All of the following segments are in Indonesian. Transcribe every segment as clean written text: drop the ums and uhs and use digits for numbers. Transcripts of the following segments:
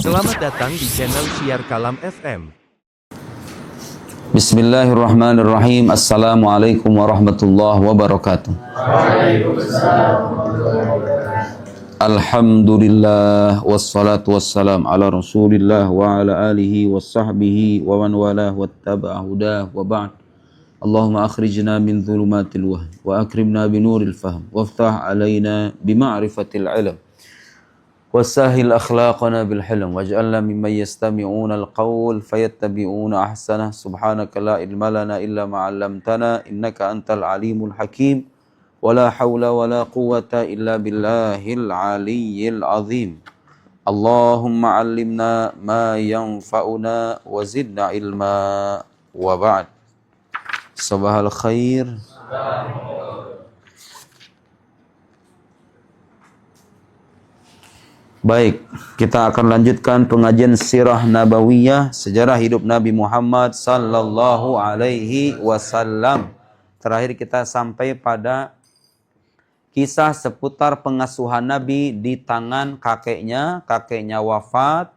Selamat datang di channel Syiar Kalam FM. Bismillahirrahmanirrahim. Assalamualaikum warahmatullahi wabarakatuh. Alhamdulillah wassalatu wassalam ala Rasulillah wa ala alihi wassahbihi wa man walah wattaba'a hudah wa ba'd. Allahumma akhrijna min dhulumatil wahn wa akrimna binuril fahm waftah alaina bima'rifatil ilm وسهل أخلاقنا بالحلم واجعلنا ممن يستمعون القول فيتبعون أحسنه سبحانك لا علم لنا إلا ما علمتنا إنك أنت العليم الحكيم ولا حول ولا قوة إلا بالله العلي العظيم اللهم علمنا ما ينفعنا وزدنا علما وبعد صباح الخير. Baik, kita akan lanjutkan pengajian Sirah Nabawiyah, sejarah hidup Nabi Muhammad sallallahu alaihi wasallam. Terakhir kita sampai pada kisah seputar pengasuhan Nabi di tangan kakeknya. Kakeknya wafat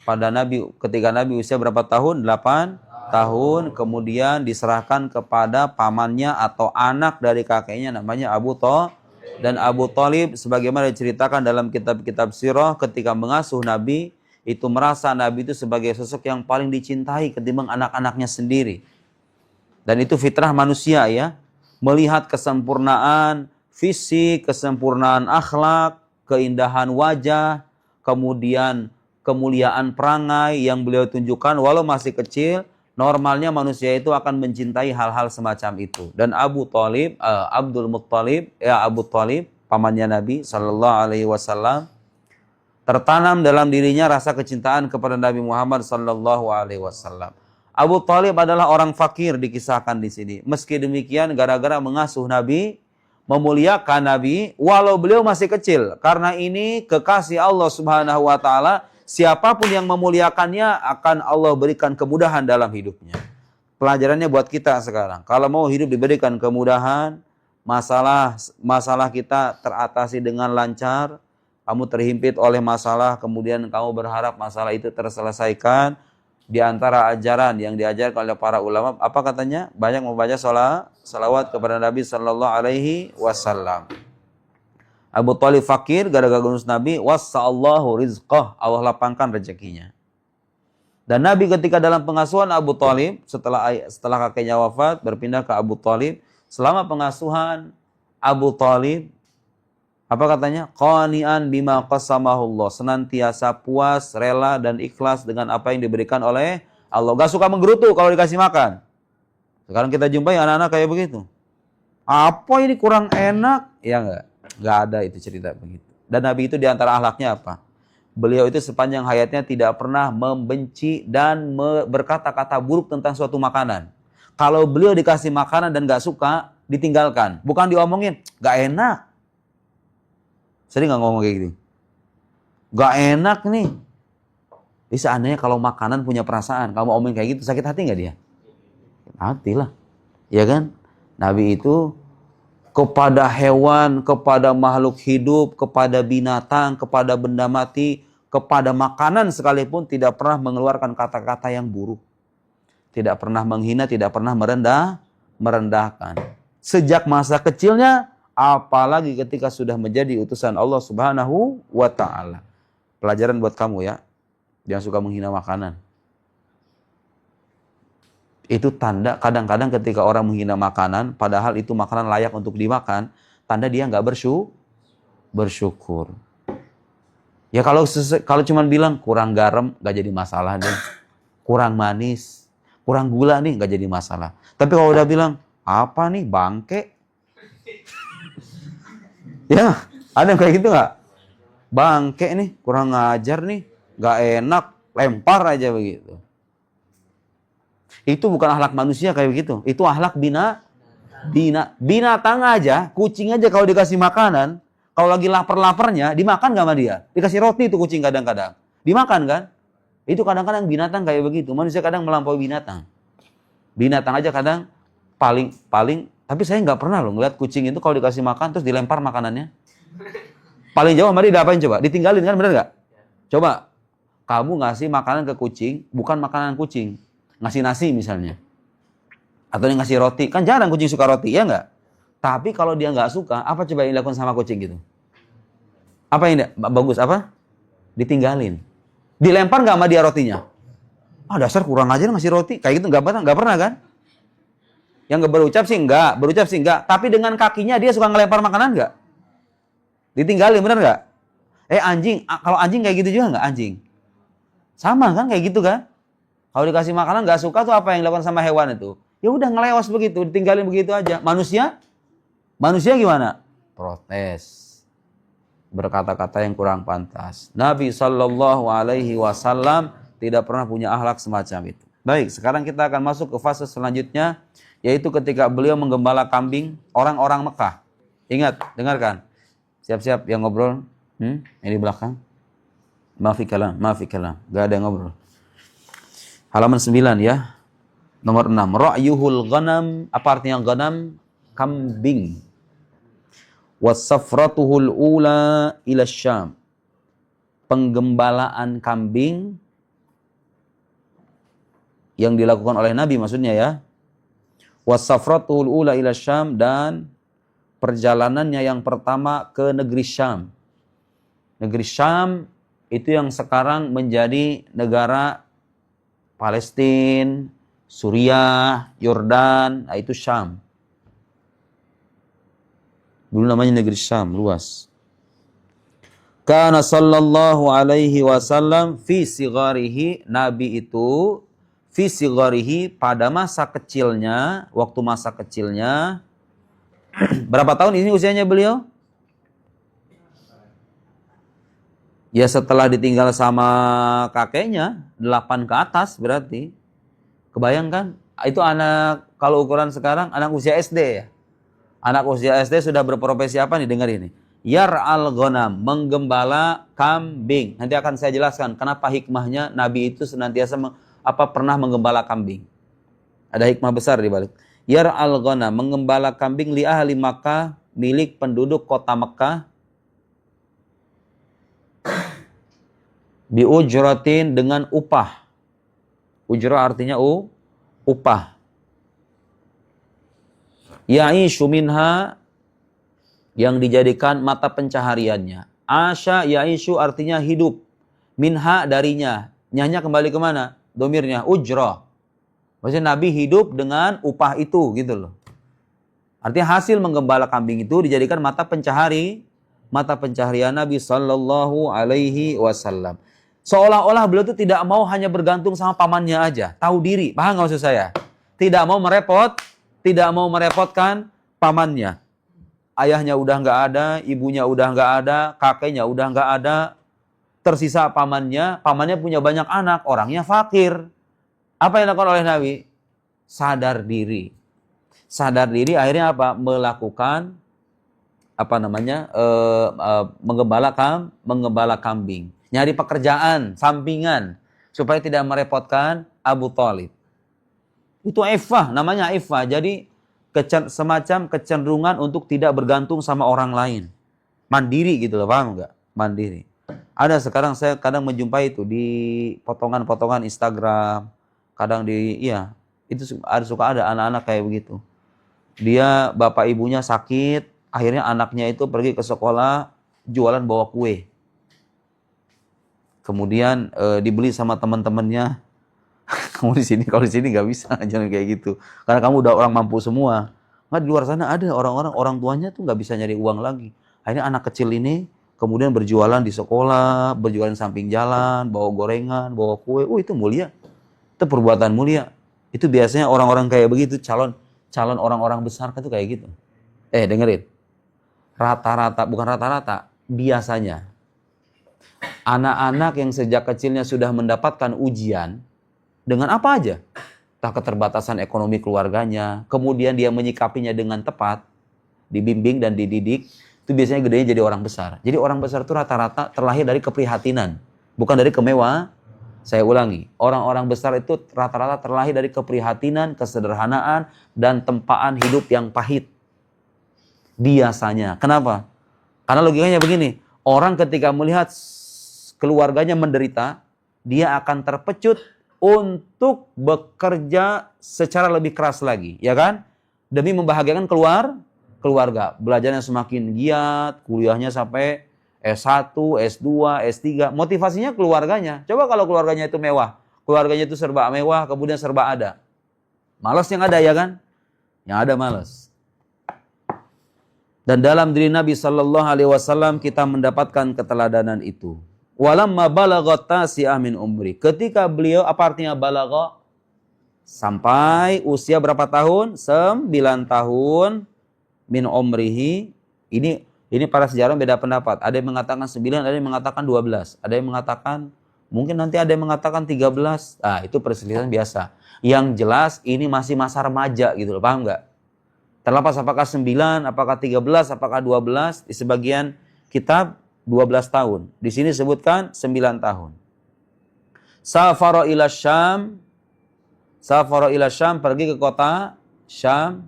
pada Nabi ketika Nabi usia berapa tahun? 8 tahun. Kemudian diserahkan kepada pamannya atau anak dari kakeknya namanya Abu Thalib. Dan Abu Thalib sebagaimana diceritakan dalam kitab-kitab sirah ketika mengasuh Nabi itu merasa Nabi itu sebagai sosok yang paling dicintai ketimbang anak-anaknya sendiri. Dan itu fitrah manusia ya. Melihat kesempurnaan fisik, kesempurnaan akhlak, keindahan wajah, kemudian kemuliaan perangai yang beliau tunjukkan walau masih kecil, normalnya manusia itu akan mencintai hal-hal semacam itu. Dan Abu Thalib, Abdul Muttalib, Abu Thalib, pamannya Nabi Sallallahu Alaihi Wasallam, tertanam dalam dirinya rasa kecintaan kepada Nabi Muhammad Sallallahu Alaihi Wasallam. Abu Thalib adalah orang fakir dikisahkan di sini. Meski demikian, gara-gara mengasuh Nabi, memuliakan Nabi, walau beliau masih kecil. Karena ini kekasih Allah Subhanahu Wa Taala. Siapapun yang memuliakannya akan Allah berikan kemudahan dalam hidupnya. Pelajarannya buat kita sekarang. Kalau mau hidup diberikan kemudahan, masalah kita teratasi dengan lancar, kamu terhimpit oleh masalah, kemudian kamu berharap masalah itu terselesaikan. Di antara ajaran yang diajarkan oleh para ulama, apa katanya? Banyak membaca salawat kepada Nabi Sallallahu Alaihi Wasallam. Abu Thalib fakir gara-gara gunus Nabi, wassa'allahu rizqah, Allah lapangkan rezekinya. Dan Nabi ketika dalam pengasuhan Abu Thalib, setelah kakeknya wafat, berpindah ke Abu Thalib. Selama pengasuhan Abu Thalib, apa katanya? Qani'an bima qasamahullah, senantiasa puas, rela, dan ikhlas dengan apa yang diberikan oleh Allah. Gak suka menggerutu kalau dikasih makan. Sekarang kita jumpai anak-anak kayak begitu. Apa ini kurang enak? Ya enggak? Nggak ada itu cerita begitu. Dan Nabi itu diantara akhlaknya apa? Beliau itu sepanjang hayatnya tidak pernah membenci dan berkata-kata buruk tentang suatu makanan. Kalau beliau dikasih makanan dan nggak suka, ditinggalkan. Bukan diomongin, nggak enak. Sering nggak ngomong kayak gitu? Nggak enak nih. Jadi seandainya kalau makanan punya perasaan, kamu omongin kayak gitu, sakit hati nggak dia? Hati lah. Ya kan? Nabi itu kepada hewan, kepada makhluk hidup, kepada binatang, kepada benda mati, kepada makanan sekalipun tidak pernah mengeluarkan kata-kata yang buruk. Tidak pernah menghina, tidak pernah merendahkan. Sejak masa kecilnya, apalagi ketika sudah menjadi utusan Allah Subhanahu wa Ta'ala. Pelajaran buat kamu ya, jangan suka menghina makanan. Itu tanda kadang-kadang ketika orang menghina makanan, padahal itu makanan layak untuk dimakan, tanda dia nggak bersyukur. Ya kalau cuma bilang kurang garam, nggak jadi masalah deh. Kurang manis, kurang gula nih, nggak jadi masalah. Tapi kalau udah bilang, apa nih bangke? Ya, ada yang kayak gitu nggak? Bangke nih, kurang ngajar nih, nggak enak, lempar aja begitu. Itu bukan akhlak manusia kayak begitu. Itu akhlak binatang aja, kucing aja kalau dikasih makanan, kalau lagi lapar-laparnya, dimakan gak sama dia? Dikasih roti itu kucing kadang-kadang. Dimakan kan? Itu kadang-kadang binatang kayak begitu. Manusia kadang melampaui binatang. Binatang aja kadang paling, tapi saya nggak pernah loh ngeliat kucing itu kalau dikasih makan terus dilempar makanannya. Paling jauh sama dia diapain coba? Ditinggalin kan, bener nggak? Coba. kamu ngasih makanan ke kucing, bukan makanan kucing. Ngasih nasi misalnya. Atau dia ngasih roti. Kan jarang kucing suka roti, ya nggak? Tapi kalau dia nggak suka, apa coba yang dilakukan sama kucing gitu? Apa yang bagus? Apa? Ditinggalin. Dilempar nggak sama dia rotinya? Ah, dasar kurang aja ngasih roti. Kayak gitu nggak pernah kan? Yang nggak berucap sih enggak. Tapi dengan kakinya dia suka ngelempar makanan nggak? Ditinggalin, bener nggak? Anjing, kalau anjing kayak gitu juga nggak anjing? Sama kan kayak gitu kan? Kalau dikasih makanan nggak suka tuh apa yang dilakukan sama hewan itu? Ya udah ngelewas begitu, ditinggalin begitu aja. Manusia gimana? Protes. Berkata-kata yang kurang pantas. Nabi Shallallahu Alaihi Wasallam tidak pernah punya akhlak semacam itu. Baik, sekarang kita akan masuk ke fase selanjutnya, yaitu ketika beliau menggembala kambing orang-orang Mekah. Ingat, dengarkan. Siap-siap yang ngobrol. Ini di belakang. Maafi kalam. Gak ada yang ngobrol. Halaman 9 ya. Nomor 6. Ra'yuhul ghanam. Apa artinya ghanam? Kambing. Wasafratuhul ula ila Syam. Penggembalaan kambing yang dilakukan oleh Nabi maksudnya ya. Wasafratuhul ula ila Syam, dan perjalanannya yang pertama ke negeri Syam. Negeri Syam itu yang sekarang menjadi negara Palestina, Suriah, Yordan, itu Syam. Dulu namanya negeri Syam, luas. Kana sallallahu alaihi wasallam fi sigharihi, Nabi itu fi sigharihi pada masa kecilnya, waktu masa kecilnya. Berapa tahun ini usianya beliau? Ya setelah ditinggal sama kakeknya, 8 ke atas berarti. Kebayangkan? Itu anak, kalau ukuran sekarang, anak usia SD ya. Anak usia SD sudah berprofesi apa nih? Dengar ini. Yar'al ghanam, menggembala kambing. Nanti akan saya jelaskan kenapa hikmahnya Nabi itu senantiasa pernah menggembala kambing. Ada hikmah besar di balik. Yar'al ghanam, menggembala kambing li ahli Makkah, milik penduduk kota Mekah. Bi ujratin, dengan upah. Ujrah artinya upah. Ya'ishu minha, yang dijadikan mata pencahariannya. Asya ya'ishu artinya hidup. Minha, darinya. Nyanya kembali kemana? Domirnya ujrah. Maksudnya Nabi hidup dengan upah itu gitu loh. Artinya hasil menggembala kambing itu dijadikan mata pencaharian Nabi Sallallahu Alaihi Wasallam. Seolah-olah beliau itu tidak mau hanya bergantung sama pamannya aja. Tahu diri, paham nggak maksud saya? Tidak mau merepotkan pamannya. Ayahnya udah nggak ada, ibunya udah nggak ada, kakeknya udah nggak ada. Tersisa pamannya punya banyak anak, orangnya fakir. Apa yang dilakukan oleh Nabi? Sadar diri. Sadar diri akhirnya apa? Melakukan menggembala kambing. Nyari pekerjaan sampingan supaya tidak merepotkan Abu Thalib. Itu ifah, namanya ifah. Jadi semacam kecenderungan untuk tidak bergantung sama orang lain. Mandiri gitu loh, paham nggak? Mandiri. Ada sekarang saya kadang menjumpai itu di potongan-potongan Instagram, kadang itu suka ada anak-anak kayak begitu. Dia bapak ibunya sakit, akhirnya anaknya itu pergi ke sekolah jualan bawa kue. Kemudian dibeli sama teman-temannya. Kamu di sini, kalau di sini nggak bisa, jangan kayak gitu. Karena kamu udah orang mampu semua. Nggak, di luar sana ada orang tuanya tuh nggak bisa nyari uang lagi. Akhirnya anak kecil ini kemudian berjualan di sekolah, berjualan samping jalan, bawa gorengan, bawa kue. Itu mulia. Itu perbuatan mulia. Itu biasanya orang-orang kayak begitu, calon orang-orang besar kan tuh kayak gitu. Dengerin. Bukan rata-rata, biasanya anak-anak yang sejak kecilnya sudah mendapatkan ujian dengan apa aja, entah keterbatasan ekonomi keluarganya, kemudian dia menyikapinya dengan tepat, dibimbing dan dididik, itu biasanya gedenya jadi orang besar. Jadi orang besar itu rata-rata terlahir dari keprihatinan, bukan dari kemewahan. Saya ulangi, orang-orang besar itu rata-rata terlahir dari keprihatinan, kesederhanaan, dan tempaan hidup yang pahit. Biasanya. Kenapa? Karena logikanya begini, orang ketika melihat keluarganya menderita, dia akan terpecut untuk bekerja secara lebih keras lagi, ya kan? Demi membahagiakan keluarga. Belajarnya semakin giat, kuliahnya sampai S1, S2, S3. Motivasinya keluarganya. Coba kalau keluarganya itu mewah, keluarganya itu serba mewah, kemudian serba ada. Malas yang ada, ya kan? Yang ada malas. Dan dalam diri Nabi Sallallahu Alaihi Wasallam kita mendapatkan keteladanan itu. Walamma balaghat tasi'ah min umri. Ketika beliau, apa artinya balagha? Sampai usia berapa tahun? 9 tahun min umrihi. Ini para sejarah beda pendapat. Ada yang mengatakan 9, ada yang mengatakan 12. Ada yang mengatakan, mungkin nanti ada yang mengatakan 13. Ah, itu perselisihan biasa. Yang jelas ini masih masa remaja gitu loh, paham nggak? Terlepas apakah 9, apakah 13, apakah 12, di sebagian kitab 12 tahun. Di sini sebutkan 9 tahun. Safara ila Syam. Safara ila Syam, pergi ke kota Syam.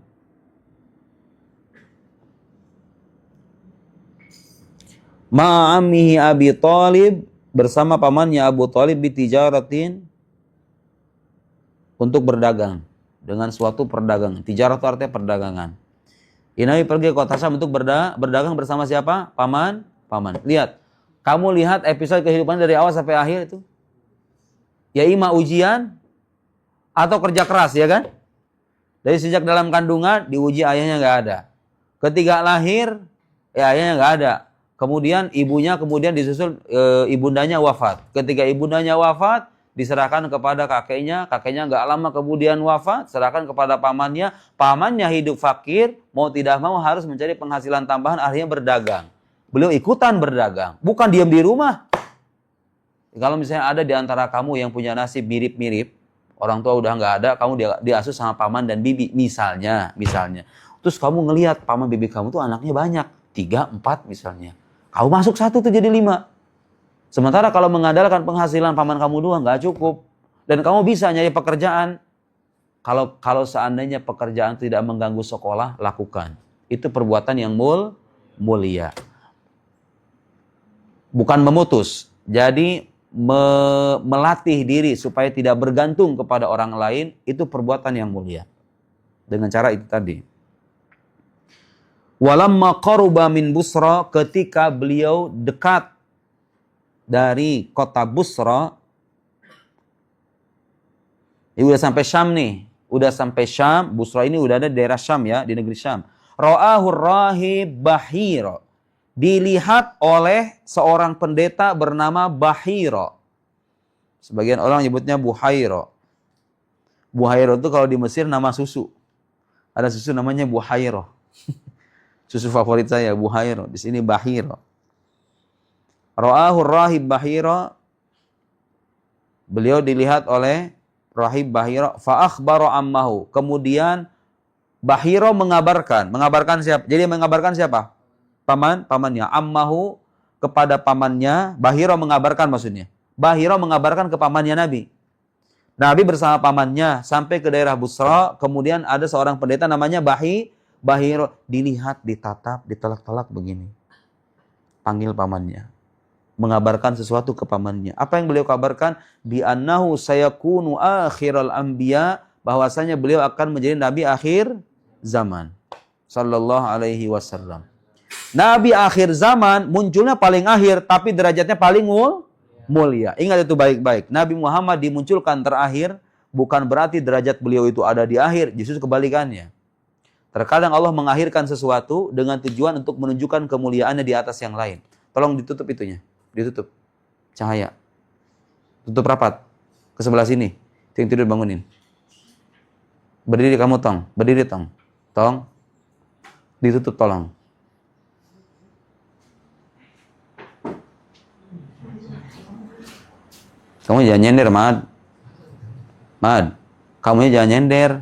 Ma'amihi Abi Thalib, bersama pamannya Abu Thalib, bitijaratin, untuk berdagang. Dengan suatu perdagangan. Tijarat itu artinya perdagangan. Nabi pergi ke kota Syam untuk berdagang bersama siapa? Paman. Lihat. Kamu lihat episode kehidupan dari awal sampai akhir itu. Ya ima ujian atau kerja keras, ya kan? Dari sejak dalam kandungan diuji ayahnya nggak ada. Ketika lahir, ya ayahnya nggak ada. Kemudian ibunya disusul ibundanya wafat. Ketika ibundanya wafat, diserahkan kepada kakeknya nggak lama kemudian wafat, serahkan kepada pamannya hidup fakir, mau tidak mau harus mencari penghasilan tambahan, akhirnya berdagang. Beliau ikutan berdagang, bukan diam di rumah. Kalau misalnya ada di antara kamu yang punya nasib mirip-mirip, orang tua udah nggak ada, kamu diasuh sama paman dan bibi, misalnya. Terus kamu ngelihat paman bibi kamu tuh anaknya banyak, 3, 4 misalnya. Kamu masuk 1 tuh jadi 5. Sementara kalau mengandalkan penghasilan paman kamu 2 nggak cukup. Dan kamu bisa nyari pekerjaan. Kalau seandainya pekerjaan tidak mengganggu sekolah, lakukan. Itu perbuatan yang mulia. Bukan memutus. Jadi melatih diri supaya tidak bergantung kepada orang lain, itu perbuatan yang mulia. Dengan cara itu tadi. Walamma qaruba min Busra, ketika beliau dekat dari kota Busra, ini udah sampai Syam nih, Busra ini udah ada di daerah Syam, ya, di negeri Syam. Ra'ahur rahib Bahira, dilihat oleh seorang pendeta bernama Bahira. Sebagian orang nyebutnya Buhaira. Buhaira itu kalau di Mesir nama susu. Ada susu namanya Buhaira. Susu favorit saya Buhaira. Di sini Bahira. Ra'ahur rahib Bahira, beliau dilihat oleh rahib Bahira, fa akhbara ammahu. Kemudian Bahira mengabarkan siapa? Jadi mengabarkan siapa? Pamannya. Ammahu, kepada pamannya. Bahira mengabarkan maksudnya. Bahira mengabarkan ke pamannya Nabi. Nabi bersama pamannya sampai ke daerah Busra. Kemudian ada seorang pendeta namanya Bahira. Dilihat, ditatap, ditelak-telak begini. Panggil pamannya. Mengabarkan sesuatu ke pamannya. Apa yang beliau kabarkan? Bi annahu sayakunu akhiral anbiya, bahwasanya beliau akan menjadi nabi akhir zaman. Sallallahu alaihi wasallam. Nabi akhir zaman munculnya paling akhir, tapi derajatnya paling mulia. Ingat itu baik-baik. Nabi Muhammad dimunculkan terakhir, bukan berarti derajat beliau itu ada di akhir, justru kebalikannya. Terkadang Allah mengakhirkan sesuatu dengan tujuan untuk menunjukkan kemuliaannya di atas yang lain. Tolong ditutup itunya. Ditutup cahaya, tutup rapat ke sebelah sini. Yang tidur bangunin. Berdiri kamu tong, ditutup tolong. Kamu jangan nyender, Mad, kamu jangan nyender.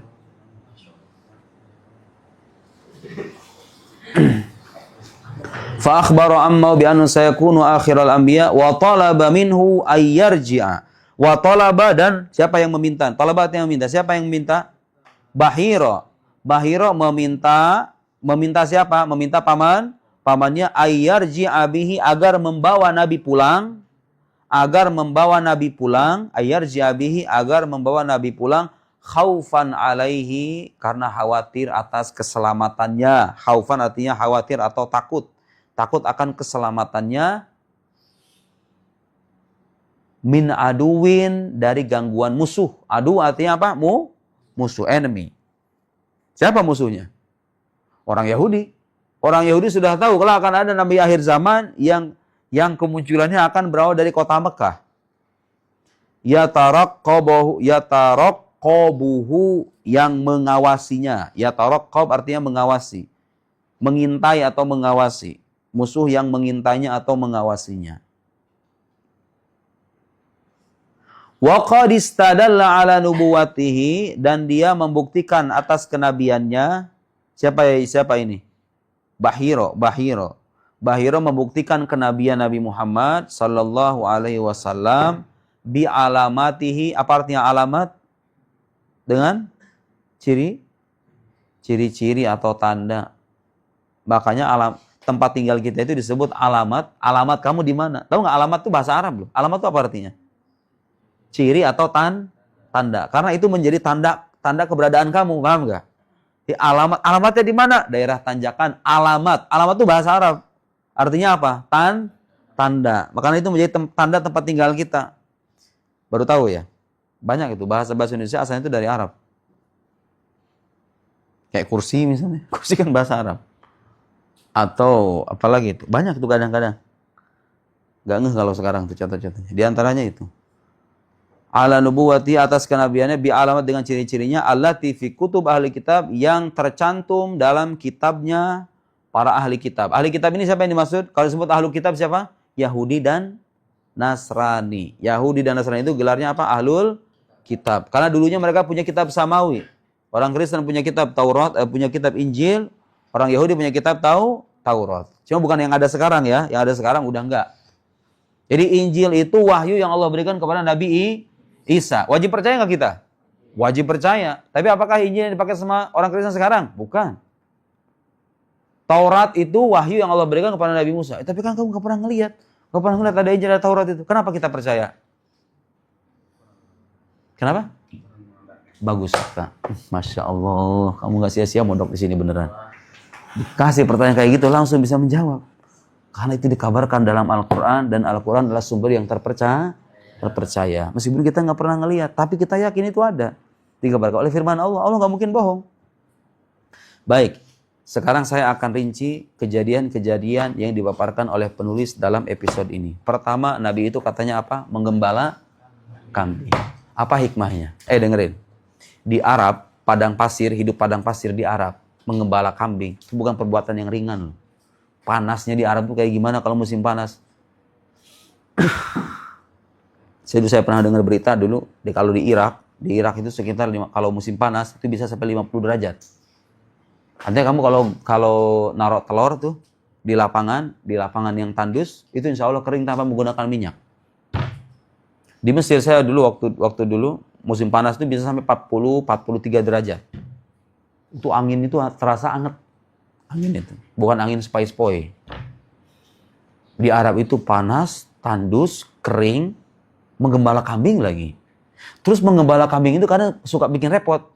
Fa akhbara amma bi anna sayakunu akhiral anbiya wa talaba minhu ay yarji'a. Wa talaba, dan siapa yang meminta? Talaba yang meminta. Siapa yang meminta? Bahira. Bahira meminta siapa? Meminta pamannya ay yarji'a bihi, agar membawa Nabi pulang. agar membawa Nabi pulang, ayarji'a bihi, agar membawa Nabi pulang, khaufan alaihi, karena khawatir atas keselamatannya. Khaufan artinya khawatir atau takut. Takut akan keselamatannya. Min aduwin, dari gangguan musuh. Adu artinya apa? Musuh, enemy. Siapa musuhnya? Orang Yahudi. Orang Yahudi sudah tahu kalau akan ada nabi akhir zaman yang kemunculannya akan berawal dari kota Mekah. Yataraqqabuhu, yang mengawasinya. Yataraqqab artinya mengawasi. Mengintai atau mengawasi. Musuh yang mengintainya atau mengawasinya. Wa qad istadalla ala nubuwatihi, dan dia membuktikan atas kenabiannya. Siapa ini? Bahiro membuktikan kenabian Nabi Muhammad sallallahu alaihi wasallam bi alamatihi. Apa artinya alamat? Dengan ciri-ciri atau tanda. Makanya tempat tinggal kita itu disebut alamat. Alamat kamu di mana? Tahu nggak alamat itu bahasa Arab loh. Alamat itu apa artinya? Ciri atau tanda. Karena itu menjadi tanda keberadaan kamu, paham nggak? Alamatnya di mana? Daerah tanjakan. Alamat itu bahasa Arab. Artinya apa? Tanda. Makanya itu menjadi tanda tempat tinggal kita. Baru tahu ya? Banyak itu. Bahasa Indonesia asalnya itu dari Arab. Kayak kursi misalnya. Kursi kan bahasa Arab. Atau apalagi itu. Banyak itu kadang-kadang. Gak ngeh kalau sekarang tuh contoh-contohnya. Di antaranya itu. Ala nubuwati, atas kenabiannya, bi alamat, dengan ciri-cirinya, allati fi kutub ahli kitab, yang tercantum dalam kitabnya para ahli kitab. Ahli kitab ini siapa yang dimaksud? Kalau disebut ahli kitab siapa? Yahudi dan Nasrani. Yahudi dan Nasrani itu gelarnya apa? Ahlul kitab. Karena dulunya mereka punya kitab samawi. Orang Kristen punya kitab Taurat, punya kitab Injil. Orang Yahudi punya kitab Taurat. Cuma bukan yang ada sekarang ya. Yang ada sekarang udah enggak. Jadi Injil itu wahyu yang Allah berikan kepada Nabi Isa. Wajib percaya nggak kita? Wajib percaya. Tapi apakah Injil yang dipakai sama orang Kristen sekarang? Bukan. Taurat itu wahyu yang Allah berikan kepada Nabi Musa. Tapi kan kamu nggak pernah ngelihat. Nggak pernah ngelihat ada Injil, ada Taurat itu. Kenapa kita percaya? Kenapa? Bagus, Kak. Masya Allah. Kamu nggak sia-sia mondok di sini beneran. Dikasih pertanyaan kayak gitu langsung bisa menjawab. Karena itu dikabarkan dalam Al-Quran. Dan Al-Quran adalah sumber yang terpercaya. Meskipun kita nggak pernah ngelihat, tapi kita yakin itu ada. Dikabarkan oleh firman Allah. Allah nggak mungkin bohong. Baik, sekarang saya akan rinci kejadian-kejadian yang dipaparkan oleh penulis dalam episode ini. Pertama, Nabi itu katanya apa? Menggembala kambing. Apa hikmahnya? Dengerin. Di Arab, hidup padang pasir di Arab, menggembala kambing itu bukan perbuatan yang ringan. Panasnya di Arab tuh kayak gimana kalau musim panas? Saya pernah dengar berita dulu, kalau di Irak itu sekitar kalau musim panas itu bisa sampai 50 derajat. Artinya kamu kalau naruh telur tuh di lapangan yang tandus, itu insya Allah kering tanpa menggunakan minyak. Di Mesir saya dulu waktu dulu musim panas itu bisa sampai 40-43 derajat. Itu angin itu terasa anget. Angin itu, bukan angin sepoi-sepoi. Di Arab itu panas, tandus, kering, menggembala kambing lagi. Terus menggembala kambing itu kadang suka bikin repot.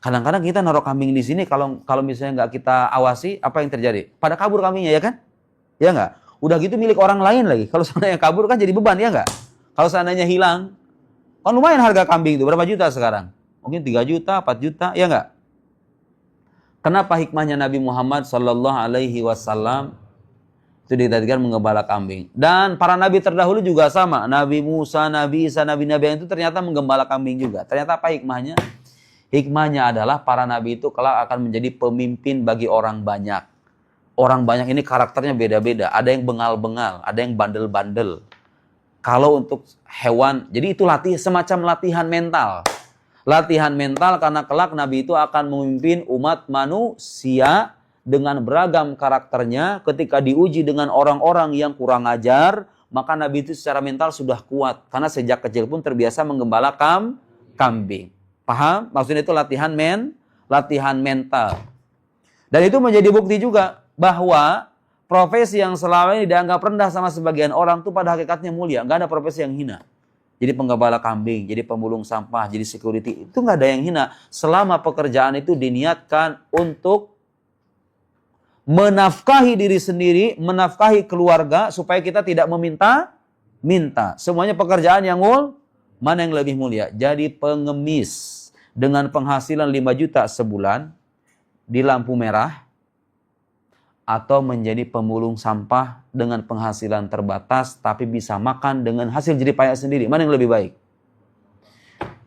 Kadang-kadang kita naruh kambing di sini, kalau misalnya nggak kita awasi, apa yang terjadi? Pada kabur kambingnya, ya kan? Ya nggak? Udah gitu milik orang lain lagi. Kalau seandainya kabur kan jadi beban, ya nggak? Kalau seandainya hilang, kan lumayan harga kambing itu. Berapa juta sekarang? Mungkin 3 juta, 4 juta, ya nggak? Kenapa hikmahnya Nabi Muhammad Sallallahu Alaihi Wasallam itu ditadikan menggembala kambing? Dan para nabi terdahulu juga sama. Nabi Musa, Nabi Isa, nabi-nabi itu ternyata menggembala kambing juga. Ternyata apa hikmahnya? Hikmahnya adalah para nabi itu kelak akan menjadi pemimpin bagi orang banyak. Orang banyak ini karakternya beda-beda. Ada yang bengal-bengal, ada yang bandel-bandel. Kalau untuk hewan, jadi itu semacam latihan mental. Latihan mental karena kelak Nabi itu akan memimpin umat manusia dengan beragam karakternya. Ketika diuji dengan orang-orang yang kurang ajar, maka Nabi itu secara mental sudah kuat. Karena sejak kecil pun terbiasa menggembala kambing. Paham? Maksudnya itu latihan mental. Dan itu menjadi bukti juga bahwa profesi yang selama ini dianggap rendah sama sebagian orang tuh pada hakikatnya mulia. Nggak ada profesi yang hina. Jadi penggembala kambing, jadi pemulung sampah, jadi security, itu nggak ada yang hina. Selama pekerjaan itu diniatkan untuk menafkahi diri sendiri, menafkahi keluarga, supaya kita tidak meminta. Semuanya pekerjaan yang mana yang lebih mulia? Jadi pengemis dengan penghasilan 5 juta sebulan di lampu merah, atau menjadi pemulung sampah dengan penghasilan terbatas tapi bisa makan dengan hasil jerih payah sendiri. Mana yang lebih baik?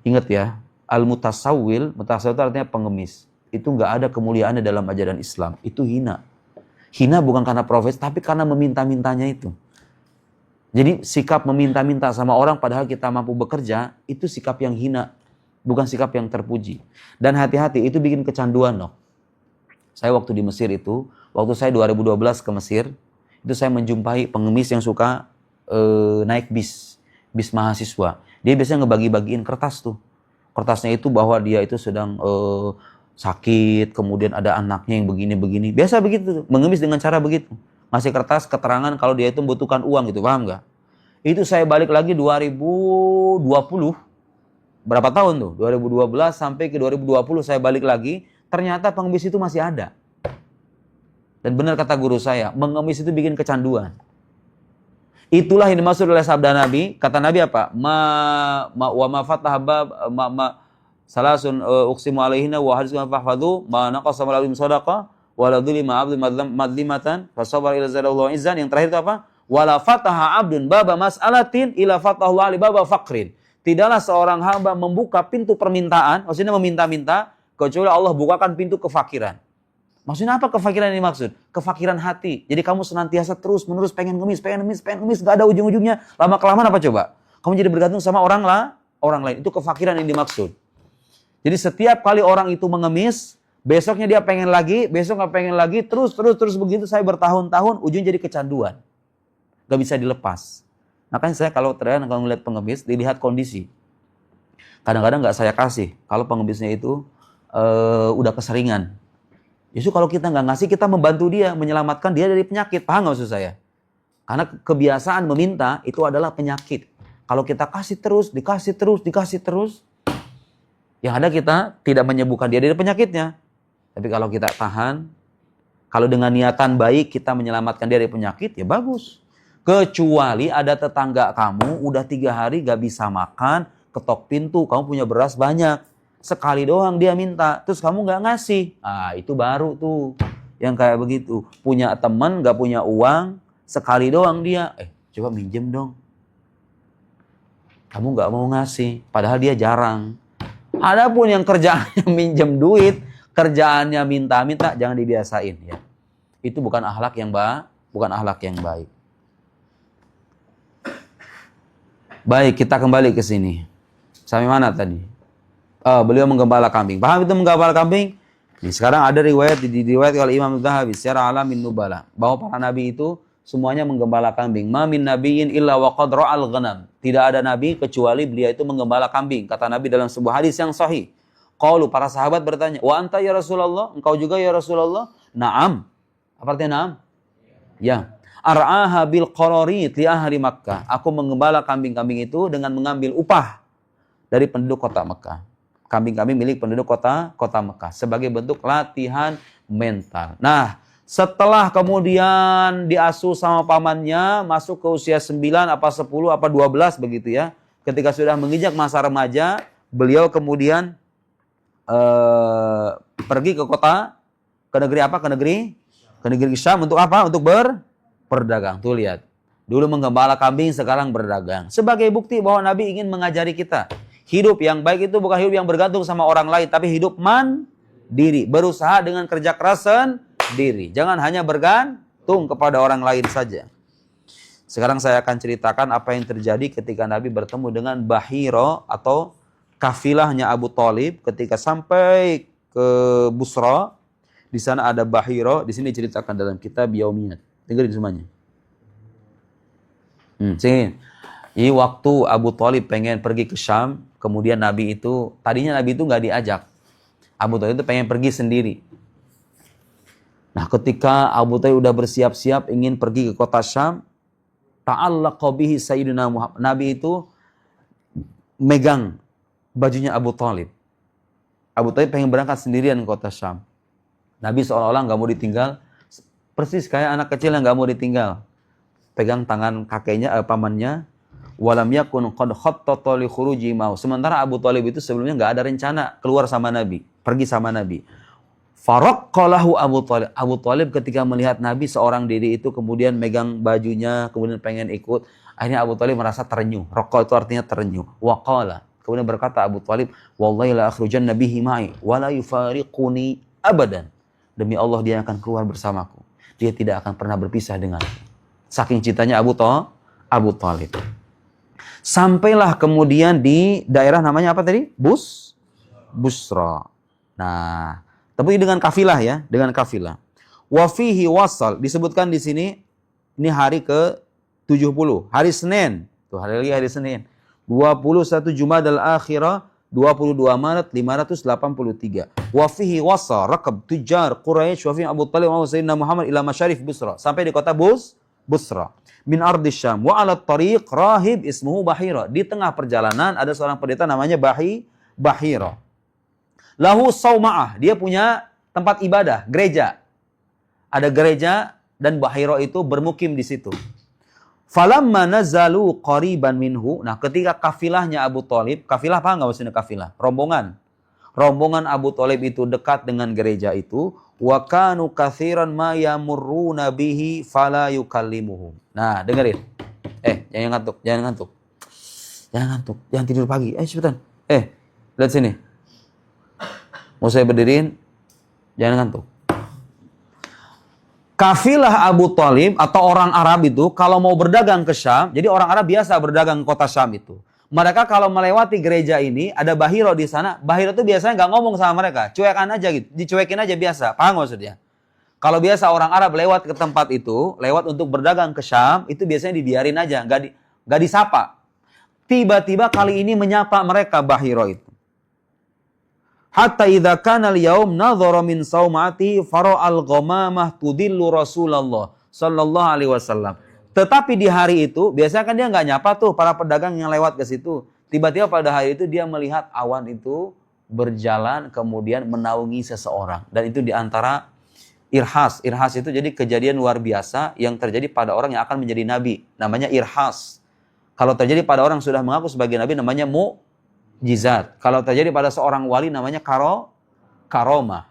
Ingat ya, al-mutasawwil, mutasawwil itu artinya pengemis. Itu nggak ada kemuliaannya dalam ajaran Islam. Itu hina. Hina bukan karena profesi, tapi karena meminta-mintanya itu. Jadi sikap meminta-minta sama orang padahal kita mampu bekerja, itu sikap yang hina. Bukan sikap yang terpuji. Dan hati-hati, itu bikin kecanduan loh. Saya waktu di Mesir itu, waktu saya 2012 ke Mesir, itu saya menjumpai pengemis yang suka naik bis mahasiswa. Dia biasanya ngebagi-bagiin kertas tuh. Kertasnya itu bahwa dia itu sedang sakit, kemudian ada anaknya yang begini-begini. Biasa begitu tuh, mengemis dengan cara begitu. Ngasih kertas keterangan kalau dia itu membutuhkan uang gitu, paham nggak? Itu saya balik lagi 2020, berapa tahun tuh? 2012 sampai ke 2020 saya balik lagi. Ternyata pengemis itu masih ada. Dan benar kata guru saya, mengemis itu bikin kecanduan. Itulah yang dimaksud oleh sabda Nabi. Kata Nabi apa? Wa ma fataha bab salasun uqsimu alaihinna wa haditsun fahfadhu ma naqasa malalim sadaqa wa la dhulima abdun madlimatan fasabar ila zadallahu izzan. Yang terakhir itu apa? Wala fataha abdun baba mas'alatin ila fatahu ali baba faqrin. Tidaklah seorang hamba membuka pintu permintaan, maksudnya meminta-minta, kecuali Allah bukakan pintu kefakiran. Maksudnya apa kefakiran ini maksud? Kefakiran hati. Jadi kamu senantiasa terus menerus pengen ngemis, gak ada ujung-ujungnya. Lama-kelamaan apa coba? Kamu jadi bergantung sama orang lain. Itu kefakiran yang dimaksud. Jadi setiap kali orang itu mengemis, besoknya dia pengen lagi, besok gak pengen lagi, terus begitu saya bertahun-tahun, ujung jadi kecanduan. Gak bisa dilepas. Makanya saya kalau melihat pengemis, dilihat kondisi. Kadang-kadang gak saya kasih. Kalau pengemisnya itu udah keseringan. Justru kalau kita nggak ngasih, kita membantu dia, menyelamatkan dia dari penyakit. Paham nggak maksud saya? Karena kebiasaan meminta itu adalah penyakit. Kalau kita kasih terus, dikasih terus, yang ada kita tidak menyembuhkan dia dari penyakitnya. Tapi kalau kita tahan, kalau dengan niatan baik kita menyelamatkan dia dari penyakit, ya bagus. Kecuali ada tetangga kamu udah 3 hari gak bisa makan, ketok pintu, kamu punya beras banyak. Sekali doang dia minta, terus kamu nggak ngasih. Itu baru tuh yang kayak begitu. Punya teman nggak punya uang, sekali doang dia, coba minjem dong. Kamu nggak mau ngasih, padahal dia jarang. Adapun yang kerjaannya minjem duit, kerjaannya minta-minta, jangan dibiasain ya. Itu bukan akhlak yang baik. Baik, kita kembali ke sini. Sampai mana tadi? Beliau menggembala kambing. Paham itu menggembala kambing? Sekarang ada riwayat oleh Imam Zahabi secara Alamin Nubala bahwa para nabi itu semuanya menggembala kambing. Ma min nabiyyin illa wa qad ra'al ghanam. Tidak ada nabi kecuali beliau itu menggembala kambing. Kata Nabi dalam sebuah hadis yang sahih. Qalu, para sahabat bertanya, "Wa anta ya Rasulullah? Engkau juga ya Rasulullah?" "Na'am." Apa artinya na'am? Ya. Ar'aha bil qararit li ahli Makkah. Aku menggembala kambing-kambing itu dengan mengambil upah dari penduduk kota Mekah. Kambing-kambing milik penduduk kota Mekah sebagai bentuk latihan mental. Nah, setelah kemudian diasuh sama pamannya, masuk ke usia 9, apa 10, apa 12 begitu ya. Ketika sudah menginjak masa remaja, beliau kemudian pergi ke kota, ke negeri apa? Ke negeri Syam untuk apa? Untuk berdagang. Tuh lihat. Dulu menggembala kambing, sekarang berdagang. Sebagai bukti bahwa Nabi ingin mengajari kita. Hidup yang baik itu bukan hidup yang bergantung sama orang lain, tapi hidup mandiri. Berusaha dengan kerja keras sendiri. Jangan hanya bergantung kepada orang lain saja. Sekarang saya akan ceritakan apa yang terjadi ketika Nabi bertemu dengan Bahiro atau kafilahnya Abu Thalib ketika sampai ke Busra. Di sana ada Bahiro, di sini diceritakan dalam kitab Yaumiyat. Dengerin semuanya. Sini. Jadi waktu Abu Thalib pengen pergi ke Syam, kemudian tadinya Nabi itu nggak diajak. Abu Thalib itu pengen pergi sendiri. Nah, ketika Abu Talib udah bersiap-siap ingin pergi ke kota Syam, ta'allaqa bihi Sayyidina Muhammad. Nabi itu megang bajunya Abu Talib. Abu Talib pengen berangkat sendirian ke kota Syam. Nabi seolah-olah nggak mau ditinggal, persis kayak anak kecil yang nggak mau ditinggal. Pegang tangan kakeknya, pamannya. Walam yakun qad khattata li khuruji mau. Sementara Abu Talib itu sebelumnya nggak ada rencana keluar sama Nabi, pergi sama Nabi. Faraqqalahu Abu Talib. Abu Talib ketika melihat Nabi seorang diri itu kemudian megang bajunya, kemudian pengen ikut. Akhirnya Abu Talib merasa terenyuh. Raqqa itu artinya terenyuh. Wa qala. Kemudian berkata Abu Talib, wallahi la akhrujanna bihi ma'i wa la yufariquni abadan. Demi Allah dia akan keluar bersamaku. Dia tidak akan pernah berpisah denganku. Saking cintanya Abu Talib. Sampailah kemudian di daerah namanya apa tadi? Busra. Nah, tapi dengan kafilah ya, dengan kafilah. Wa fihi wasal, disebutkan di sini ini hari ke-70, hari Senin. Tuh, hari Senin. 21 Jumadal Akhirah 22 Maret 583. Wa fihi wasal rakab tujar Quraisy wa fi Abu Talib wa Sayyidina Muhammad ila masyarif Busra. Sampai di kota Busra. Min ardi Syam wa ala tariq rahib ismuhu Bahira. Di tengah perjalanan ada seorang pendeta namanya Bahira. Lahu sauma'ah, dia punya tempat ibadah, gereja. Ada gereja dan Bahira itu bermukim di situ. Falamma nazalu qariban minhu. Nah, ketika kafilahnya Abu Talib, kafilah paham enggak maksudnya kafilah? Rombongan. Rombongan Abu Talib itu dekat dengan gereja itu, wa kanu katsiran ma yamurruna bihi fala yukallimuhum. Nah, dengerin. Jangan ngantuk. Jangan tidur pagi. Cepetan. Lihat sini. Mau saya berdiriin, jangan ngantuk. Kafilah Abu Talib atau orang Arab itu kalau mau berdagang ke Syam, jadi orang Arab biasa berdagang ke kota Syam itu. Mereka kalau melewati gereja ini, ada Bahiro di sana, Bahiro itu biasanya nggak ngomong sama mereka, cuekan aja gitu, dicuekin aja biasa, paham maksudnya? Kalau biasa orang Arab lewat ke tempat itu, lewat untuk berdagang ke Syam, itu biasanya dibiarin aja, nggak disapa. Tiba-tiba kali ini menyapa mereka Bahiro itu. Hatta idza kana al-yaum nadhara min saumati fara'al ghamamah tudillu Rasulullah sallallahu alaihi wasallam. Tetapi di hari itu biasanya kan dia nggak nyapa tuh para pedagang yang lewat ke situ. Tiba-tiba pada hari itu dia melihat awan itu berjalan kemudian menaungi seseorang, dan itu di antara irhas. Irhas itu jadi kejadian luar biasa yang terjadi pada orang yang akan menjadi nabi, namanya irhas. Kalau terjadi pada orang yang sudah mengaku sebagai nabi namanya mukjizat. Kalau terjadi pada seorang wali namanya karomah.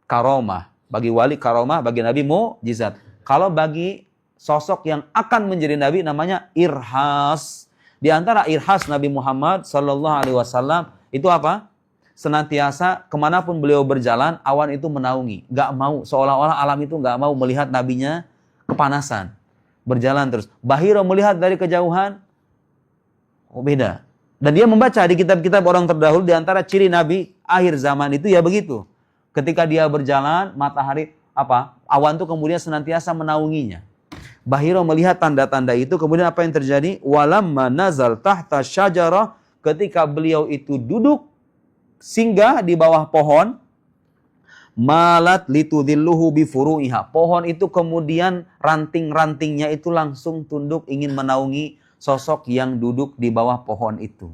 Karomah. Bagi wali karomah, bagi nabi mukjizat. Kalau bagi sosok yang akan menjadi nabi namanya irhas. Di antara irhas Nabi Muhammad sallallahu alaihi wasallam itu apa? Senantiasa kemanapun beliau berjalan, awan itu menaungi. Gak mau, seolah-olah alam itu gak mau melihat nabinya kepanasan. Berjalan terus. Bahira melihat dari kejauhan, beda. Dan dia membaca di kitab-kitab orang terdahulu, di antara ciri Nabi akhir zaman itu ya begitu. Ketika dia berjalan, matahari awan itu kemudian senantiasa menaunginya. Bahira melihat tanda-tanda itu, kemudian apa yang terjadi? Walamma nazal tahta syajarah, ketika beliau itu duduk singgah di bawah pohon, malat litudilluhu bifuru'iha. Pohon itu kemudian ranting-rantingnya itu langsung tunduk ingin menaungi sosok yang duduk di bawah pohon itu.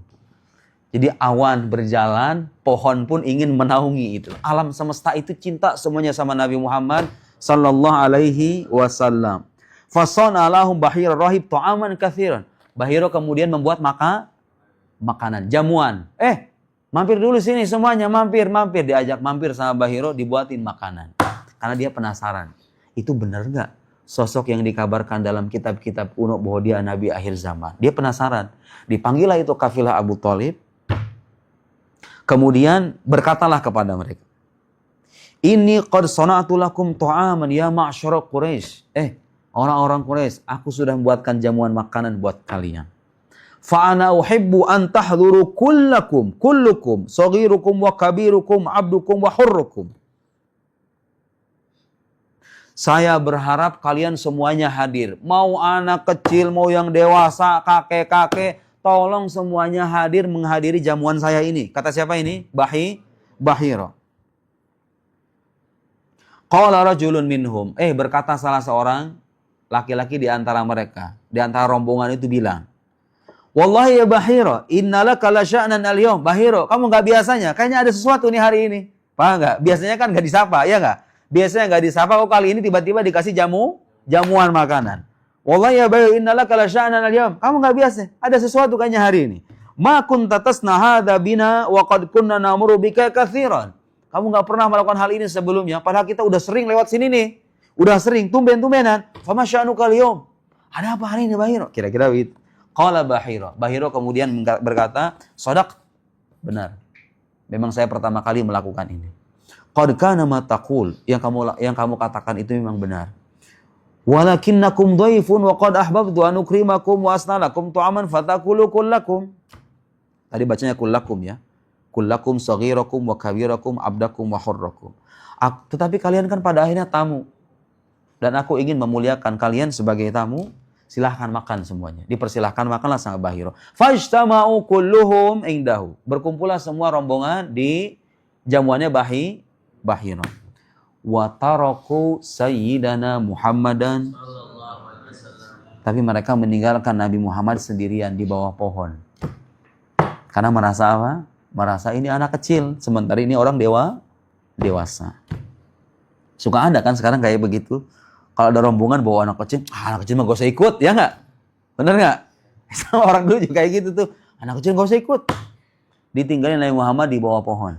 Jadi awan berjalan, pohon pun ingin menaungi itu. Alam semesta itu cinta semuanya sama Nabi Muhammad sallallahu alaihi wasallam. Fasana lahum Bahira rahib ta'aman katsiran. Bahira kemudian membuat makanan, jamuan. Mampir dulu sini semuanya, mampir. Diajak mampir sama Bahira, dibuatin makanan. Karena dia penasaran. Itu benar nggak sosok yang dikabarkan dalam kitab-kitab kuno bahwa dia Nabi akhir zaman? Dia penasaran. Dipanggillah itu kafilah Abu Talib. Kemudian berkatalah kepada mereka, Inni qad sana'tu lakum ta'aman ya ma'syara Quraisy. Orang-orang Quraisy, aku sudah membuatkan jamuan makanan buat kalian. Fa'ana uhibbu an tahdhuru kullukum, saghirukum wa kabirukum, abdukum wa hurrukum. Saya berharap kalian semuanya hadir. Mau anak kecil, mau yang dewasa, kakek-kakek, tolong semuanya hadir menghadiri jamuan saya ini. Kata siapa ini? Bahira. Qala rajulun minhum. Berkata salah seorang laki-laki di antara mereka, di antara rombongan itu bilang, Wallahi ya Bahira, innalaka la sya'nan al-yawm. Bahira, kamu nggak biasanya, kayaknya ada sesuatu nih hari ini. Paham nggak? Biasanya kan nggak disapa, ya nggak? Biasanya nggak disapa, kok kali ini tiba-tiba dikasih jamuan makanan. Wallahi ya Bahira, innalaka la sya'nan al-yawm. Kamu nggak biasa, ada sesuatu kayaknya hari ini. Ma kunta tasna hadza bina wa qad kunna namuru bika katsiran. Kamu nggak pernah melakukan hal ini sebelumnya, padahal kita udah sering lewat sini nih. Udah sering, tumben-tumbenan. Fama sya'nuka al-yawm. Ada apa hari ini Bahira? Kira-kira begitu. Qala Bahira. Bahira kemudian berkata, "Shadaq." Benar. Memang saya pertama kali melakukan ini. Qad kana ma taqul. Yang kamu katakan itu memang benar. Walakinnakum dhaifun wa qad ahbabtu an ukrimakum wa asnalakum tu'aman fatakulu kullakum. Tadi bacanya kullakum ya. Kullakum saghirakum wa kabirakum abdakum wa hurrakum. Tetapi kalian kan pada akhirnya tamu. Dan aku ingin memuliakan kalian sebagai tamu. Silahkan makan semuanya. Dipersilahkan makanlah sama Bahira. Fajtama'u kulluhum indahu. Berkumpullah semua rombongan di jamuannya Bahira. Wa taraku sayyidana Muhammadan. Tapi mereka meninggalkan Nabi Muhammad sendirian di bawah pohon. Karena merasa apa? Merasa ini anak kecil. Sementara ini orang dewasa. Suka ada kan sekarang kayak begitu. Kalau ada rombongan bawa anak kecil mah gak usah ikut, ya nggak? Bener nggak? Sama orang dulu juga kayak gitu tuh. Anak kecil gak usah ikut. Ditinggalin Nabi Muhammad di bawah pohon.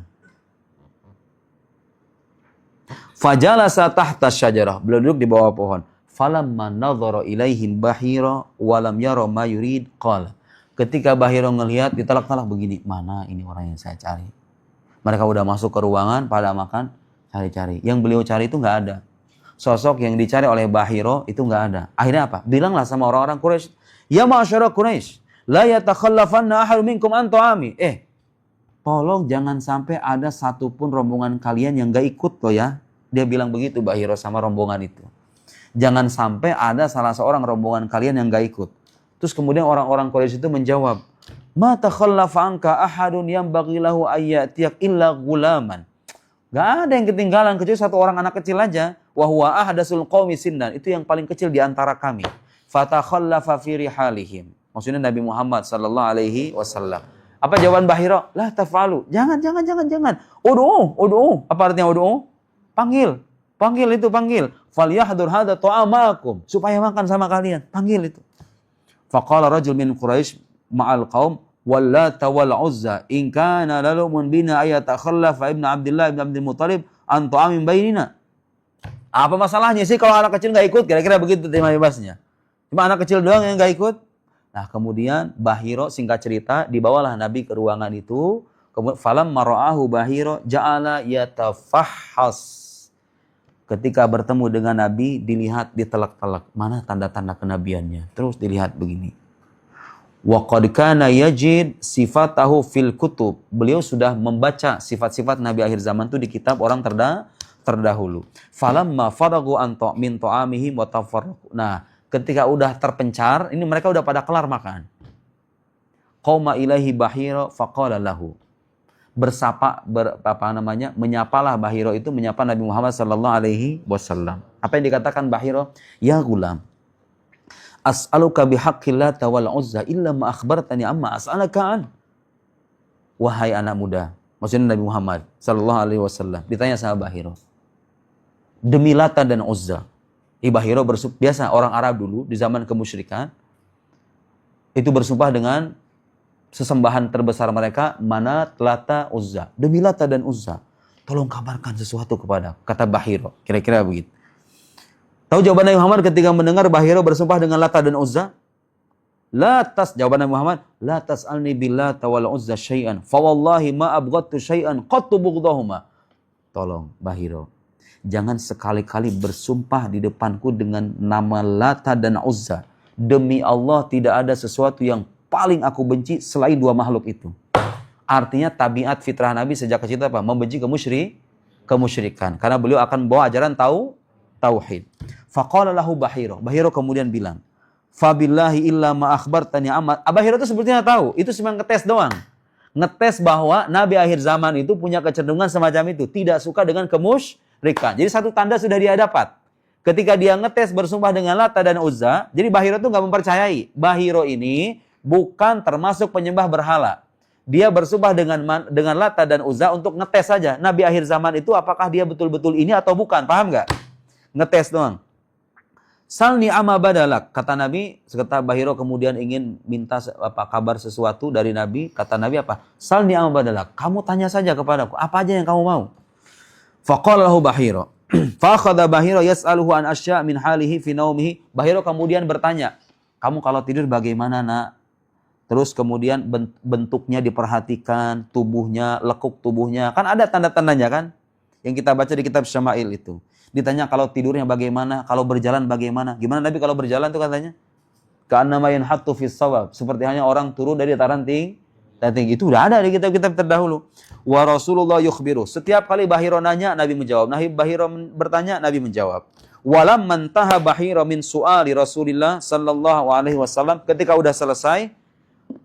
Fajalasa tahta syajarah. Beliau duduk di bawah pohon. Falamma nadhara ilaihim Bahira walam yara ma yurid qala. Ketika Bahira ngelihat ditelak-telak begini, mana ini orang yang saya cari? Mereka udah masuk ke ruangan pada makan, cari-cari. Yang beliau cari itu nggak ada. Sosok yang dicari oleh Bahira itu nggak ada. Akhirnya apa? Bilanglah sama orang-orang Quraisy, ya ma'asyara Quraisy, la yatakhallafanna ahadun minkum an ta'ami. Tolong jangan sampai ada satupun rombongan kalian yang nggak ikut loh ya. Dia bilang begitu Bahira sama rombongan itu. Jangan sampai ada salah seorang rombongan kalian yang nggak ikut. Terus kemudian orang-orang Quraisy itu menjawab, ma takhallafa anka ahadun yanbaghi lahu ayyatiyak illa gulaman. Gak ada yang ketinggalan kecuali satu orang anak kecil aja. Wa huwa ahdasul qaumi sinnan. Itu yang paling kecil di antara kami. Fatakhallafa fi rihalihim. Maksudnya Nabi Muhammad sallallahu alaihi wasallam. Apa jawaban Bahira? La taf'alu. Jangan. Ud'u. Apa artinya ud'u? Panggil itu. Falyahdur hadza ta'amakum. Supaya makan sama kalian. Panggil itu. Faqala rajul min Quraisy ma'al qaum wallata wal uzza in kana lalumun bina ayatakhallafa ibnu Abdullah ibnu Abdul Muttalib an ta'amin bainina. Apa masalahnya sih kalau anak kecil nggak ikut? Kira-kira begitu tema bebasnya. Cuma anak kecil doang yang nggak ikut. Nah kemudian Bahira singkat cerita dibawalah Nabi ke ruangan itu. Kemudian falam mara'ahu Bahira ja'ala yatafahhas. Ketika bertemu dengan Nabi dilihat ditelak-telak mana tanda-tanda kenabiannya. Terus dilihat begini. Wa qad kana yajid sifatahu fil kutub. Beliau sudah membaca sifat-sifat Nabi akhir zaman itu di kitab orang terdahulu. Falamma faragu an min ta'amihim wa tafarraqu. Nah, ketika udah terpencar, ini mereka udah pada kelar makan. Qauma ilaihi Bahira faqala lahu. Menyapalah Bahira itu menyapa Nabi Muhammad sallallahu alaihi wasallam. Apa yang dikatakan Bahira? Ya gulam, as'aluka bihaqqillah wal uzza illa ma akhbartani amma as'alaka an. Wahai anak muda, maksudnya Nabi Muhammad sallallahu alaihi wasallam, ditanya sama Bahira. Demi Lata dan Uzza. Bahira bersumpah, biasa orang Arab dulu di zaman kemusyrikan itu bersumpah dengan sesembahan terbesar mereka, Manat, Lata, Uzza. Demi Lata dan Uzza, tolong kabarkan sesuatu kepada, kata Bahira. Kira-kira begitu. Tahu jawaban Nabi Muhammad ketika mendengar Bahira bersumpah dengan Lata dan Uzza? Jawaban Nabi Muhammad, la tas'alni billata wal Uzza syai'an, fa wallahi ma abghadtu syai'an qattu bughdahuma. Tolong Bahira, jangan sekali-kali bersumpah di depanku dengan nama Lata dan Uzza. Demi Allah tidak ada sesuatu yang paling aku benci selain dua makhluk itu. Artinya tabiat fitrah Nabi sejak kecil apa? Membenci kemusyrikan. Karena beliau akan bawa ajaran tauhid. Faqala lahu Bahira. Bahira kemudian bilang, "Fabillahi illa ma akhbartani amma." Bahira itu sebetulnya tahu, itu cuma ngetes doang. Ngetes bahwa Nabi akhir zaman itu punya kecenderungan semacam itu, tidak suka dengan berikan. Jadi satu tanda sudah dia dapat. Ketika dia ngetes bersumpah dengan Lata dan Uzza, jadi Bahiro itu nggak mempercayai. Bahiro ini bukan termasuk penyembah berhala. Dia bersumpah dengan Lata dan Uzza untuk ngetes saja. Nabi akhir zaman itu apakah dia betul-betul ini atau bukan? Paham nggak? Ngetes doang. Salni amma badalak, kata Nabi. Seketika Bahiro kemudian ingin minta kabar sesuatu dari Nabi. Kata Nabi apa? Salni amma badalak, kamu tanya saja kepadaku, apa aja yang kamu mau. Faqala lahu Bahiro. Fakhadha Bahiro yas'aluhu an asya' min halihi fi naumihi. Bahiro kemudian bertanya, kamu kalau tidur bagaimana, Nak? Terus kemudian bentuknya diperhatikan, tubuhnya, lekuk tubuhnya. Kan ada tanda-tandanya kan? Yang kita baca di kitab Syama'il itu. Ditanya kalau tidurnya bagaimana, kalau berjalan bagaimana. Gimana Nabi kalau berjalan tuh katanya? Ka'annama yanhattu fis shawab. Seperti hanya orang turun dari dataran tinggi. Itu udah ada di kitab-kitab terdahulu. Wa Rasulullah yukhbiru. Setiap kali Bahiro nanya, Nabi menjawab. Bahiro bertanya, Nabi menjawab. Walam mantaha Bahiro min su'ali Rasulillah sallallahu alaihi wasallam. Ketika udah selesai,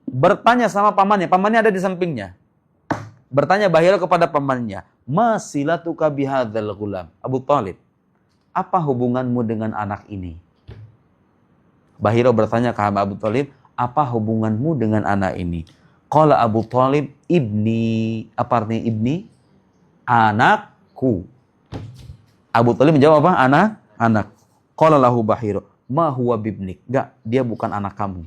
bertanya sama pamannya. Pamannya ada di sampingnya. Bertanya Bahiro kepada pamannya. Ma silatuka bihadzal ghulam. Abu Thalib, apa hubunganmu dengan anak ini? Bahiro bertanya ke Abu Thalib, apa hubunganmu dengan anak ini? Qala Abu Thalib, ibni. Apa artinya ibni? Anakku. Abu Thalib menjawab apa? Anak. Qala lahu Bahiro, ma huwa bibnik. Enggak, dia bukan anak kamu.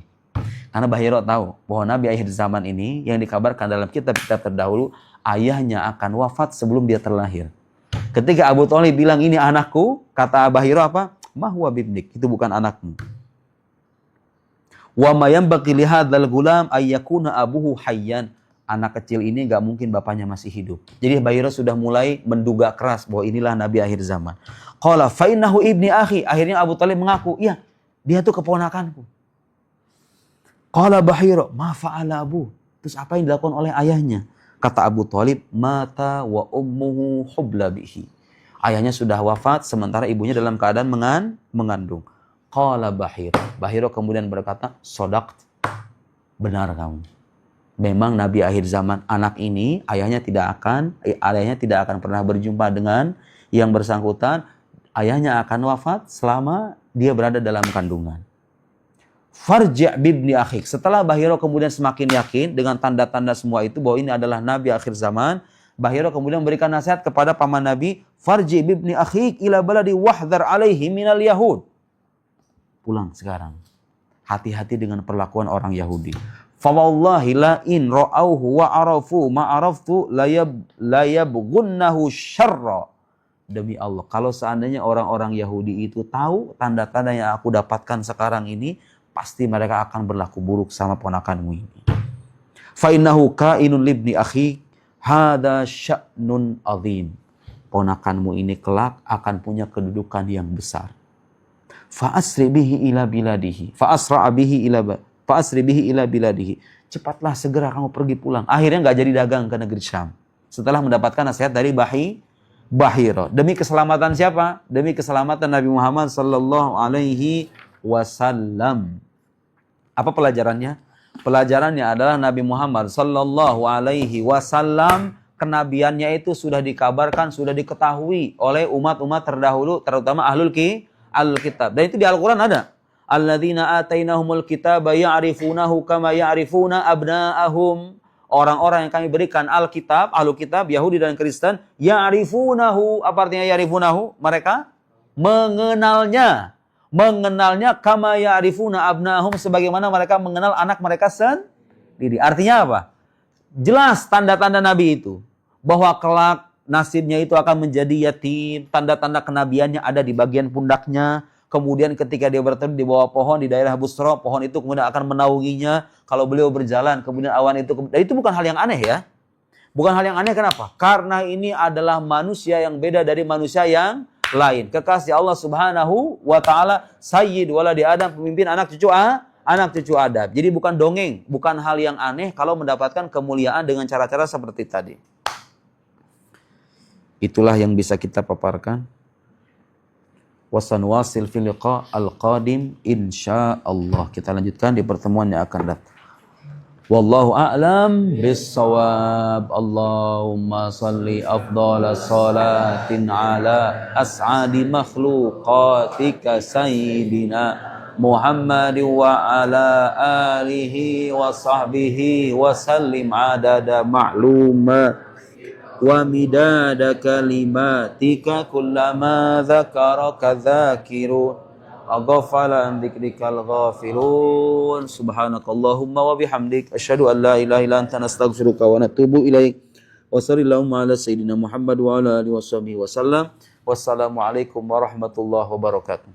Karena Bahiro tahu bahwa Nabi akhir zaman ini yang dikabarkan dalam kitab-kitab terdahulu, ayahnya akan wafat sebelum dia terlahir. Ketika Abu Thalib bilang ini anakku, kata Bahiro apa? Ma huwa bibnik, itu bukan anakmu. Wa ma yanbaghi li hadzal gulam ay yakuna abuhu hayyan. Anak kecil ini enggak mungkin bapaknya masih hidup. Jadi Bahiro sudah mulai menduga keras bahwa inilah Nabi akhir zaman. Qala fa innahu ibni akhi. Akhirnya Abu Thalib mengaku, iya, dia tuh keponakanku. Qala Bahiro, ma fa'ala abu. Terus apa yang dilakukan oleh ayahnya? Kata Abu Thalib, mata wa ummuhu hubla bihi. Ayahnya sudah wafat sementara ibunya dalam keadaan mengandung. Qala Bahiro. Bahiro kemudian berkata, sodaqt. Benar kamu. Memang Nabi akhir zaman anak ini ayahnya tidak akan pernah berjumpa dengan yang bersangkutan. Ayahnya akan wafat selama dia berada dalam kandungan. Farji' bibni akhik. Setelah Bahiro kemudian semakin yakin dengan tanda-tanda semua itu bahwa ini adalah Nabi akhir zaman, Bahiro kemudian memberikan nasihat kepada paman Nabi, farji' bibni akhik ila baladi wahdhar alaihi minal yahud. Pulang sekarang. Hati-hati dengan perlakuan orang Yahudi. Fa wallahi la in ra'auhu wa arafu ma araftu la yabghunnahu syarra. Demi Allah, kalau seandainya orang-orang Yahudi itu tahu tanda-tanda yang aku dapatkan sekarang ini, pasti mereka akan berlaku buruk sama ponakanmu ini. Fa innahu kainun libni akhi hada sya'nun azim. Ponakanmu ini kelak akan punya kedudukan yang besar. Fa asri bihi ila biladihi. Fa asra bihi ila biladihi. Cepatlah segera kamu pergi pulang. Akhirnya enggak jadi dagang ke negeri Syam. Setelah mendapatkan nasihat dari Bahiro. Demi keselamatan siapa? Demi keselamatan Nabi Muhammad sallallahu alaihi wasallam. Apa pelajarannya? Pelajarannya adalah Nabi Muhammad sallallahu alaihi wasallam, kenabiannya itu sudah dikabarkan, sudah diketahui oleh umat-umat terdahulu, terutama ahlul kitab. Dan itu di Al-Qur'an ada. Alladzina atainahumul kitaba ya'rifunahu kama ya'rifuna abna'ahum. Orang-orang yang kami berikan Alkitab, ahlul kitab, Yahudi dan Kristen, ya'rifunahu. Apa artinya ya'rifunahu? Mereka mengenalnya. Mengenalnya kama ya'rifuna abna'ahum, sebagaimana mereka mengenal anak mereka sendiri. Artinya apa? Jelas tanda-tanda Nabi itu. Bahwa kelak nasibnya itu akan menjadi yatim. Tanda-tanda kenabiannya ada di bagian pundaknya. Kemudian ketika dia berteduh di bawah pohon di daerah Busra, pohon itu kemudian akan menaunginya. Kalau beliau berjalan, kemudian awan itu. Dan itu bukan hal yang aneh ya. Bukan hal yang aneh, kenapa? Karena ini adalah manusia yang beda dari manusia yang lain. Kekasih Allah Subhanahu wa taala, Sayyid waladi Adam, pemimpin anak cucu Adam. Jadi bukan dongeng, bukan hal yang aneh kalau mendapatkan kemuliaan dengan cara-cara seperti tadi. Itulah yang bisa kita paparkan. Wasanwasil fil liqa al-qadim insyaallah. Kita lanjutkan di pertemuan yang akan datang. Wallahu a'lam bissawab. Allahumma salli afdhala salatin ala as'adi makhluqatika sayyidina Muhammad wa ala alihi wa sahbihi wa sallim adada ma'luma wa midada kalimatika kullama dzakaraka dzakirun aghfala an dzikrikal ghafilun subhanakallahumma wa bihamdik asyhadu an la ilaha illa anta nastaghfiruka wa natubu ilaik wa sallallahu ala sayyidina Muhammad wa ala alihi washabihi wasallam wassalamu alaikum warahmatullahi wabarakatuh.